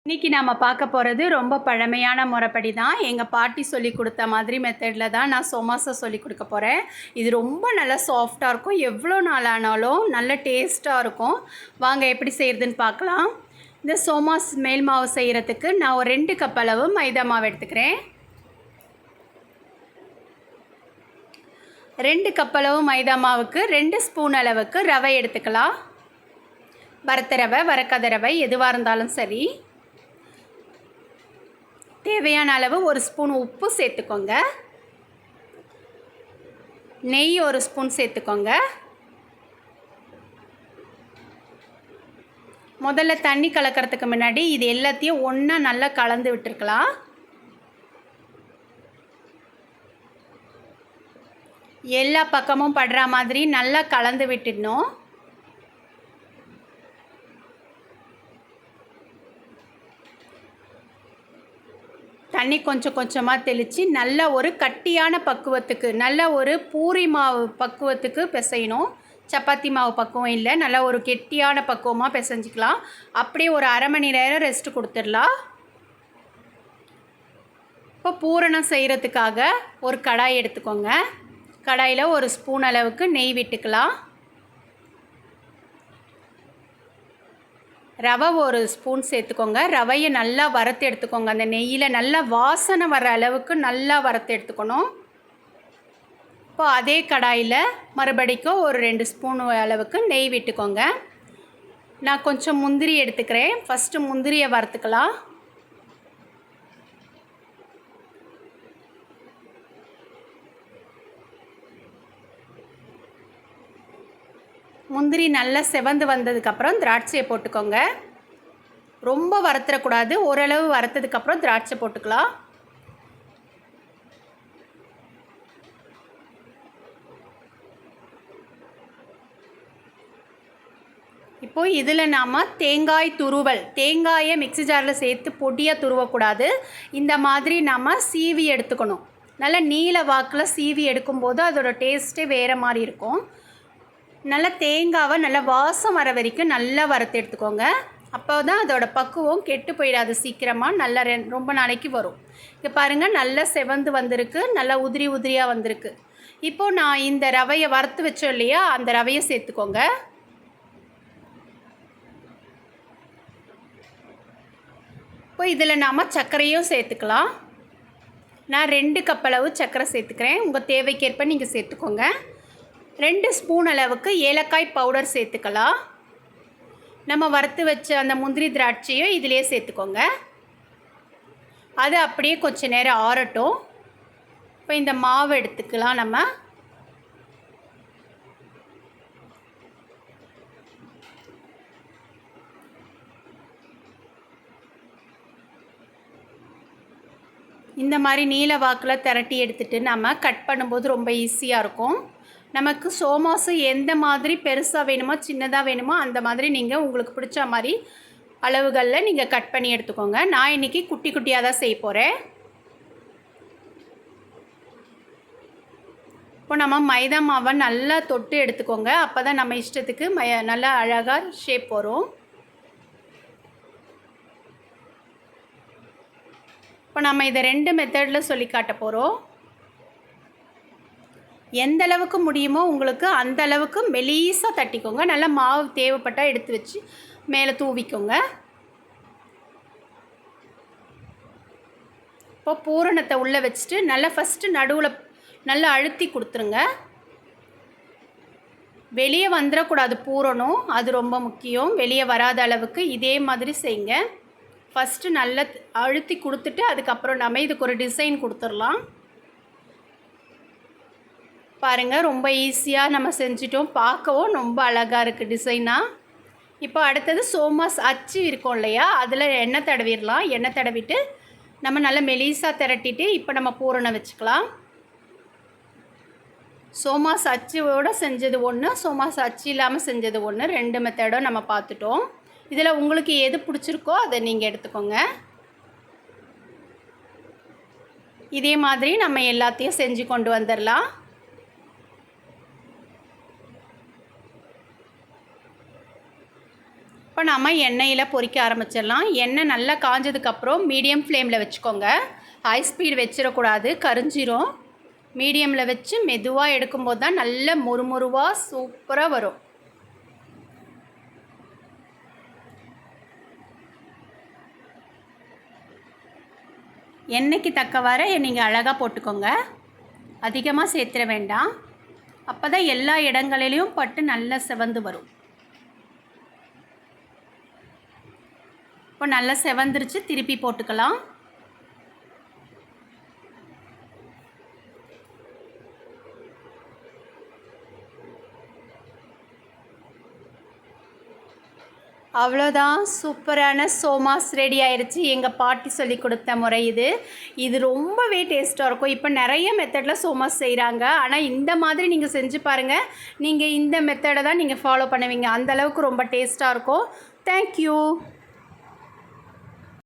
இன்றைக்கி நாம் பார்க்க போகிறது ரொம்ப பழமையான முறைப்படி தான். எங்கள் பாட்டி சொல்லி கொடுத்த மாதிரி மெத்தடில் தான் நான் சோமாஸை சொல்லி கொடுக்க போகிறேன். இது ரொம்ப நல்லா சாஃப்டாக இருக்கும். எவ்வளோ நாள் ஆனாலும் நல்ல டேஸ்ட்டாக இருக்கும். வாங்க எப்படி செய்கிறதுன்னு பார்க்கலாம். இந்த சோமாஸ் மேல் மாவு செய்கிறதுக்கு நான் ஒரு 2 கப் அளவு மைதா மாவு எடுத்துக்கிறேன். 2 கப் அளவு மைதா மாவுக்கு 2 ஸ்பூன் அளவுக்கு ரவை எடுத்துக்கலாம். வறுத்த ரவை, வறுக்காத ரவை எதுவாக இருந்தாலும் சரி. தேவையான அளவு 1 ஸ்பூன் உப்பு சேர்த்துக்கோங்க. நெய் 1 ஸ்பூன் சேர்த்துக்கோங்க. முதல்ல தண்ணி கலக்கிறதுக்கு முன்னாடி இது எல்லாத்தையும் ஒன்றா நல்லா கலந்து விட்டுருக்கலாம். எல்லா பக்கமும் படுற மாதிரி நல்லா கலந்து விட்டுடணும். தண்ணி கொஞ்சம் கொஞ்சமாக தெளித்து நல்ல ஒரு கட்டியான பக்குவத்துக்கு, நல்ல ஒரு பூரி மாவு பக்குவத்துக்கு பிசையணும். சப்பாத்தி மாவு பக்குவம் இல்லை, நல்ல ஒரு கெட்டியான பக்குவமாக பிசைஞ்சிக்கலாம். அப்படியே ஒரு அரை மணி நேரம் ரெஸ்ட் கொடுத்துடலாம். இப்போ பூரணம் செய்கிறதுக்காக ஒரு கடாய் எடுத்துக்கோங்க. கடாயில் 1 ஸ்பூன் அளவுக்கு நெய் விட்டுக்கலாம். ரவை 1 ஸ்பூன் சேர்த்துக்கோங்க. ரவையை நல்லா வறுத்து எடுத்துக்கோங்க. அந்த நெய்யில் நல்லா வாசனை வர அளவுக்கு நல்லா வறுத்து எடுத்துக்கணும். இப்போ அதே கடாயில் மறுபடிக்கும் ஒரு 2 ஸ்பூன் அளவுக்கு நெய் விட்டுக்கோங்க. நான் கொஞ்சம் முந்திரி எடுத்துக்கிறேன். ஃபஸ்ட்டு முந்திரியை வறுத்துக்கலாம். முந்திரி நல்லா செவந்து வந்ததுக்கப்புறம் திராட்சையை போட்டுக்கோங்க. ரொம்ப வறுத்துடக்கூடாது, ஓரளவு வறுத்ததுக்கப்புறம் திராட்சை போட்டுக்கலாம். இப்போது இதில் நாம் தேங்காய் துருவல், தேங்காயை மிக்ஸி ஜாரில் சேர்த்து பொடியாக துருவக்கூடாது. இந்த மாதிரி நாம் சீவி எடுத்துக்கணும். நல்லா நீல வாக்கில் சீவி எடுக்கும்போது அதோட டேஸ்ட்டே வேறு மாதிரி இருக்கும். நல்லா தேங்காவை நல்லா வாசம் வர வரைக்கும் நல்லா வறுத்து எடுத்துக்கோங்க. அப்போ தான் அதோட பக்குவம் கெட்டு போயிடாது, சீக்கிரமாக நல்லா ரொம்ப நாளைக்கு வரும். இங்கே பாருங்கள், நல்லா செவந்து வந்திருக்கு, நல்லா உதிரி உதிரியாக வந்திருக்கு. இப்போது நான் இந்த ரவையை வறுத்து வச்சோம் இல்லையா, அந்த ரவையை சேர்த்துக்கோங்க. இப்போ இதில் நாம் சர்க்கரையும் சேர்த்துக்கலாம். நான் 2 கப் அளவு சர்க்கரை சேர்த்துக்கிறேன். உங்கள் தேவைக்கேற்ப நீங்கள் சேர்த்துக்கோங்க. 2 ஸ்பூன் அளவுக்கு ஏலக்காய் பவுடர் சேர்த்துக்கலாம். நம்ம வறுத்து வச்ச அந்த முந்திரி திராட்சையும் இதிலே சேர்த்துக்கோங்க. அது அப்படியே கொஞ்சம் நேரம் ஆறட்டும். இப்போ இந்த மாவு எடுத்துக்கலாம். நம்ம இந்த மாதிரி நீல வாக்கில் திரட்டி எடுத்துகிட்டு நம்ம கட் பண்ணும்போது ரொம்ப ஈஸியாக இருக்கும். நமக்கு சோமாஸு எந்த மாதிரி பெருசாக வேணுமோ சின்னதாக வேணுமோ அந்த மாதிரி நீங்கள் உங்களுக்கு பிடிச்ச மாதிரி அளவுகளில் நீங்கள் கட் பண்ணி எடுத்துக்கோங்க. நான் இன்றைக்கி குட்டி குட்டியாக தான் செய்ய போகிறேன். இப்போ நம்ம மைதா மாவை நல்லா தொட்டு எடுத்துக்கோங்க. அப்போ தான் நம்ம இஷ்டத்துக்கு நல்லா அழகாக ஷேப் வரும். இப்போ நம்ம இதை 2 மெத்தடில் சொல்லி காட்ட போகிறோம். எந்த அளவுக்கு முடியுமோ உங்களுக்கு அந்த அளவுக்கு மெலீஸாக தட்டிக்கோங்க. நல்லா மாவு தேவைப்பட்டால் எடுத்து வச்சு மேலே தூவிக்கோங்க. இப்போ பூரணத்தை உள்ளே வச்சுட்டு நல்லா ஃபஸ்ட்டு நடுவில் நல்லா அழுத்தி கொடுத்துருங்க. வெளியே வந்துடக்கூடாது பூரணம், அது ரொம்ப முக்கியம். வெளியே வராத அளவுக்கு இதே மாதிரி செய்யுங்க. ஃபஸ்ட்டு நல்லா அழுத்தி கொடுத்துட்டு அதுக்கப்புறம் நம்ம இதுக்கு ஒரு டிசைன் கொடுத்துடலாம். பாருங்கள், ரொம்ப ஈஸியாக நம்ம செஞ்சிட்டோம். பார்க்கவும் ரொம்ப அழகாக இருக்குது டிசைனாக. இப்போ அடுத்தது சோமாஸ் அச்சு இருக்கும் இல்லையா, அதில் எண்ணெய் தடவிடலாம். எண்ணெய் தடவிட்டு நம்ம நல்லா மெலிசாக திரட்டிட்டு இப்போ நம்ம பூரணம் வச்சுக்கலாம். சோமாஸ் அச்சுவோடு செஞ்சது ஒன்று, சோமாஸ் அச்சு இல்லாமல் செஞ்சது ஒன்று, 2 மெத்தடும் நம்ம பார்த்துட்டோம். இதில் உங்களுக்கு எது பிடிச்சிருக்கோ அதை நீங்கள் எடுத்துக்கோங்க. இதே மாதிரி நம்ம எல்லாத்தையும் செஞ்சு கொண்டு வந்துடலாம். இப்போ நம்ம எண்ணெயில் பொரிக்க ஆரம்பிச்சிடலாம். எண்ணெய் நல்லா காஞ்சதுக்கப்புறம் மீடியம் ஃப்ளேமில் வச்சுக்கோங்க. ஹை ஸ்பீடு வச்சிடக்கூடாது, கரிஞ்சிரும். மீடியமில் வச்சு மெதுவாக எடுக்கும்போது தான் நல்ல மொறுமொறுவாக சூப்பராக வரும். எண்ணெய்க்கு தக்கவாறு நீங்கள் அழகாக போட்டுக்கோங்க. அதிகமாக சேர்த்துட வேண்டாம். அப்போ தான் எல்லா இடங்களிலையும் பட்டு நல்லா செவந்து வரும். இப்போ நல்லா செவந்துருச்சு, திருப்பி போட்டுக்கலாம். அவ்வளோதான், சூப்பரான சோமாஸ் ரெடி ஆயிடுச்சு. எங்கள் பாட்டி சொல்லி கொடுத்த முறை இது. இது ரொம்பவே டேஸ்ட்டாக இருக்கும். இப்போ நிறைய மெத்தடில் சோமாஸ் செய்கிறாங்க. ஆனால் இந்த மாதிரி நீங்கள் செஞ்சு பாருங்கள். நீங்கள் இந்த மெத்தடை தான் நீங்கள் ஃபாலோ பண்ணுவீங்க. அந்தளவுக்கு ரொம்ப டேஸ்ட்டாக இருக்கும். தேங்க்யூ.